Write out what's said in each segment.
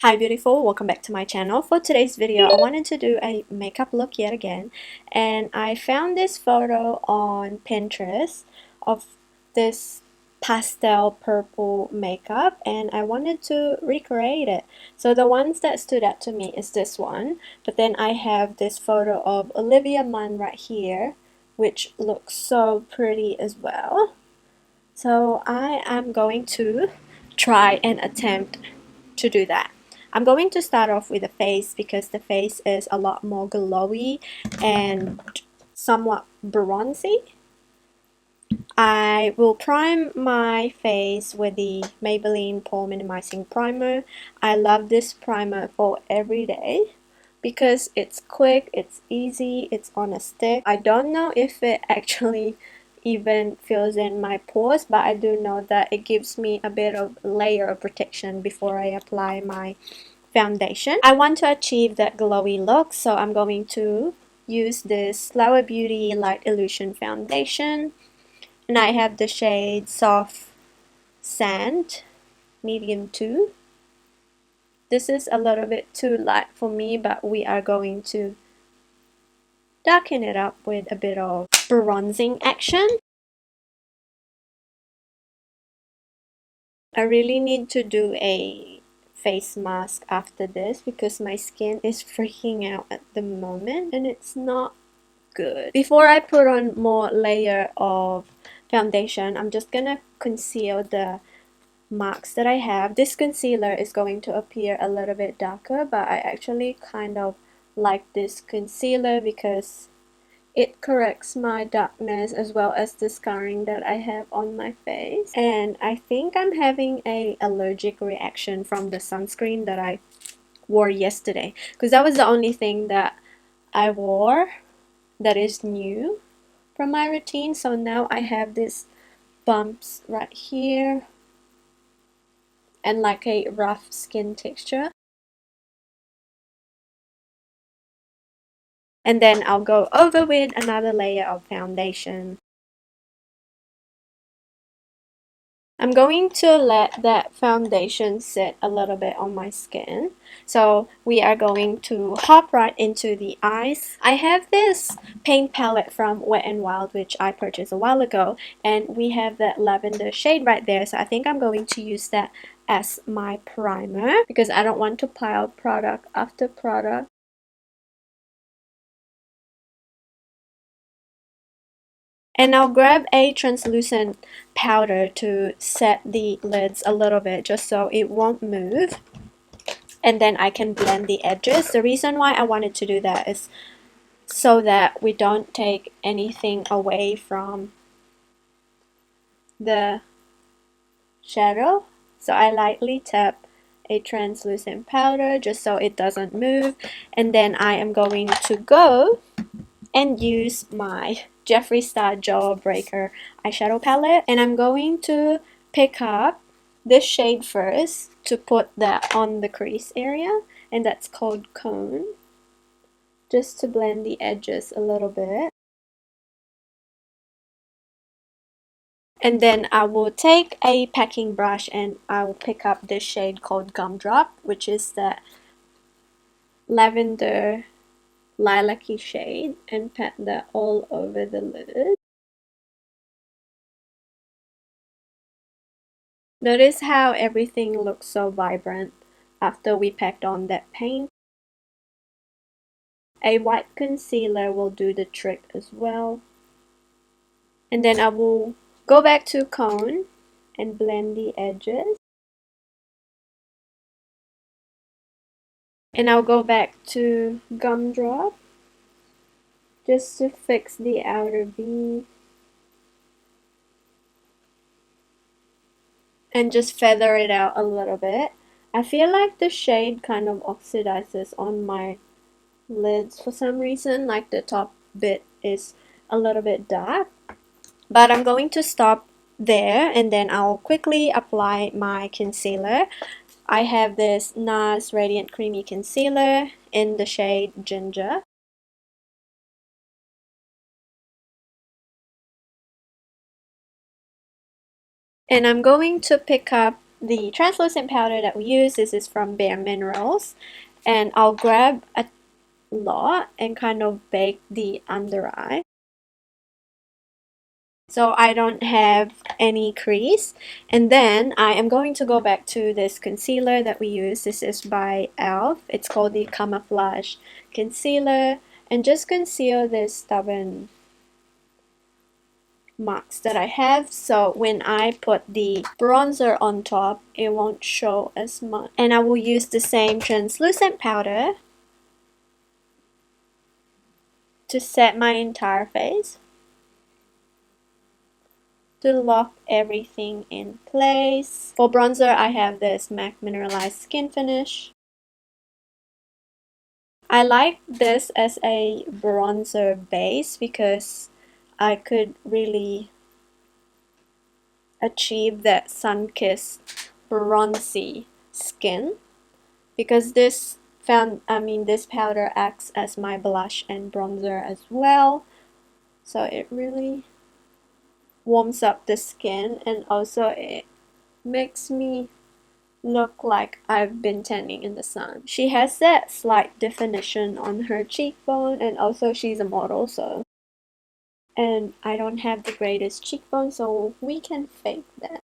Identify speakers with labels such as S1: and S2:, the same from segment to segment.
S1: Hi beautiful, welcome back to my channel. For today's video, I wanted to do a makeup look yet again, and I found this photo on Pinterest of this pastel purple makeup, and I wanted to recreate it. So the ones that stood out to me is this one, but then I have this photo of Olivia Munn right here, which looks so pretty as well. So I am going to try and attempt to do that. I'm going to start off with the face because the face is a lot more glowy and somewhat bronzy. I will prime my face with the Maybelline Pore Minimizing Primer. I love this primer for every day because it's quick, it's easy, it's on a stick. I don't know if it actually even fills in my pores, but I do know that it gives me a bit of layer of protection before I apply my foundation. I want to achieve that glowy look, so I'm going to use this Flower Beauty Light Illusion foundation, and I have the shade Soft Sand medium 2. This is a little bit too light for me, but we are going to darken it up with a bit of bronzing action. I really need to do a face mask after this because my skin is freaking out at the moment and it's not good. Before I put on more layer of foundation, I'm just gonna conceal the marks that I have. This concealer is going to appear a little bit darker, but I actually kind of like this concealer because it corrects my darkness as well as the scarring that I have on my face. And I think I'm having an allergic reaction from the sunscreen that I wore yesterday because that was the only thing that I wore that is new from my routine. So now I have these bumps right here and like a rough skin texture. And then I'll go over with another layer of foundation. I'm going to let that foundation sit a little bit on my skin. So we are going to hop right into the eyes. I have this paint palette from Wet n Wild, which I purchased a while ago, and we have that lavender shade right there. So I think I'm going to use that as my primer because I don't want to pile product after product. And I'll grab a translucent powder to set the lids a little bit just so it won't move. And then I can blend the edges. The reason why I wanted to do that is so that we don't take anything away from the shadow. So I lightly tap a translucent powder just so it doesn't move. And then I am going to go and use my Jeffree Star Jawbreaker eyeshadow palette, and I'm going to pick up this shade first to put that on the crease area, and that's called Cone, just to blend the edges a little bit. And then I will take a packing brush and I will pick up this shade called Gumdrop, which is that lavender lilac-y shade, and pat that all over the lid. Notice how everything looks so vibrant after we packed on that paint. A white concealer will do the trick as well. And then I will go back to Cone and blend the edges. And I'll go back to Gumdrop just to fix the outer V. And just feather it out a little bit. I feel like the shade kind of oxidizes on my lids for some reason, like the top bit is a little bit dark. But I'm going to stop there and then I'll quickly apply my concealer. I have this NARS Radiant Creamy Concealer in the shade Ginger. And I'm going to pick up the translucent powder that we use. This is from Bare Minerals, and I'll grab a lot and kind of bake the under eye so I don't have any crease. And then I am going to go back to this concealer that we use. This is by e.l.f. It's called the Camouflage Concealer, and just conceal this stubborn marks that I have, so when I put the bronzer on top it won't show as much. And I will use the same translucent powder to set my entire face to lock everything in place. For bronzer I have this MAC Mineralized Skin Finish. I like this as a bronzer base because I could really achieve that sun-kissed bronzy skin, because this powder acts as my blush and bronzer as well, so it really warms up the skin, and also it makes me look like I've been tanning in the sun. She has that slight definition on her cheekbone, and also she's a model, so, and I don't have the greatest cheekbone, so we can fake that.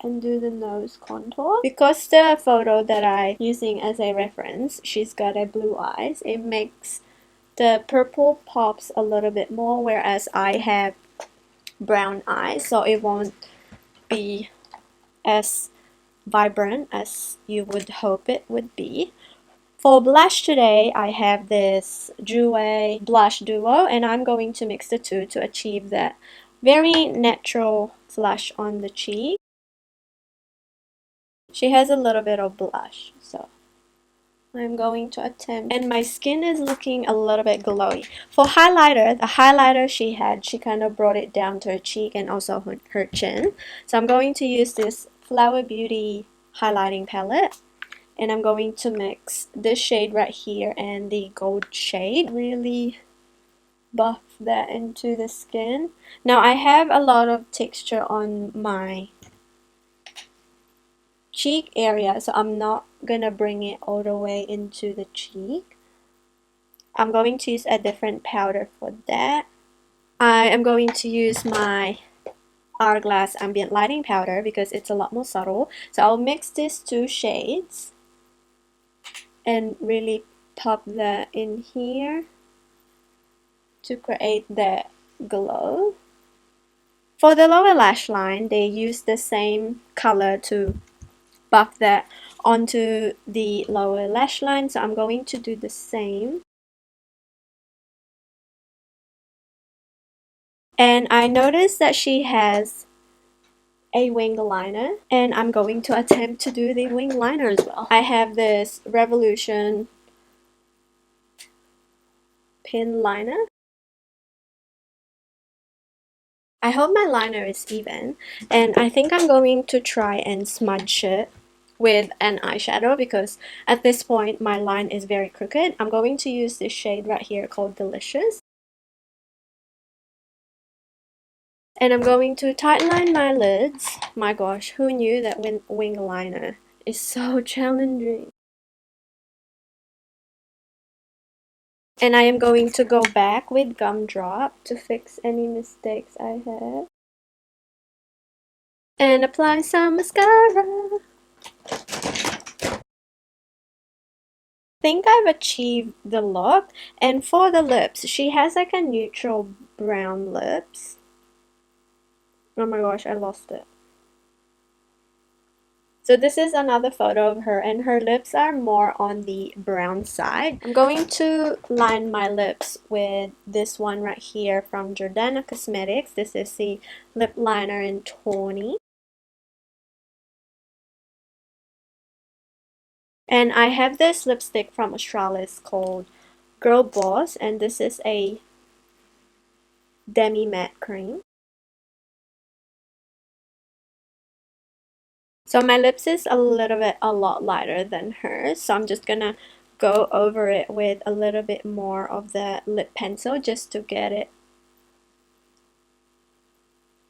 S1: And do the nose contour. Because the photo that I'm using as a reference, she's got a blue eyes, it makes the purple pops a little bit more, whereas I have brown eyes, so it won't be as vibrant as you would hope it would be. For blush today, I have this Jouer Blush Duo, and I'm going to mix the two to achieve that very natural flush on the cheek. She has a little bit of blush, so I'm going to attempt, and my skin is looking a little bit glowy. For highlighter, the highlighter she kind of brought it down to her cheek and also her chin. So I'm going to use this Flower Beauty highlighting palette, and I'm going to mix this shade right here and the gold shade, really buff that into the skin. Now I have a lot of texture on my cheek area, so I'm not gonna bring it all the way into the cheek. I'm going to use a different powder for that. I am going to use my Hourglass Ambient Lighting Powder because it's a lot more subtle. So I'll mix these two shades and really pop that in here to create that glow. For the lower lash line, they use the same color to buff that onto the lower lash line, so I'm going to do the same. And I noticed that she has a wing liner, and I'm going to attempt to do the wing liner as well. I have this Revolution pin liner. I hope my liner is even, and I think I'm going to try and smudge it with an eyeshadow because at this point my line is very crooked. I'm going to use this shade right here called Delicious. And I'm going to tightline my lids. My gosh, who knew that wing liner is so challenging? And I am going to go back with Gumdrop to fix any mistakes I have. And apply some mascara. I think I've achieved the look. And for the lips, she has like a neutral brown lips. Oh my gosh, I lost it. So this is another photo of her, and her lips are more on the brown side. I'm going to line my lips with this one right here from Jordana Cosmetics. This is the lip liner in Tawny. And I have this lipstick from Australis called Girl Boss, and this is a demi matte cream. So my lips is a lot lighter than hers, so I'm just gonna go over it with a little bit more of the lip pencil just to get it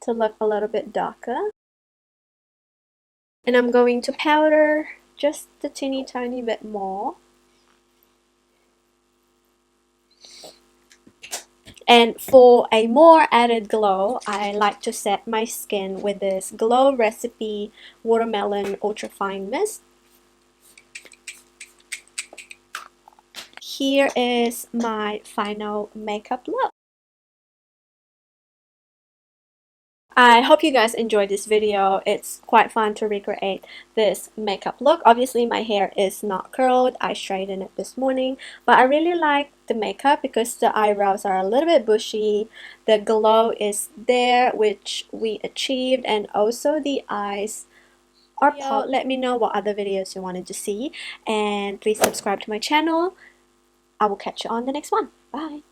S1: to look a little bit darker. And I'm going to powder just a teeny tiny bit more. And for a more added glow, I like to set my skin with this Glow Recipe Watermelon Ultrafine Mist. Here is my final makeup look. I hope you guys enjoyed this video. It's quite fun to recreate this makeup look. Obviously my hair is not curled. I straightened it this morning, but I really like the makeup because the eyebrows are a little bit bushy. The glow is there, which we achieved, and also the eyes are pop. Let me know what other videos you wanted to see, and please subscribe to my channel. I will catch you on the next one. Bye.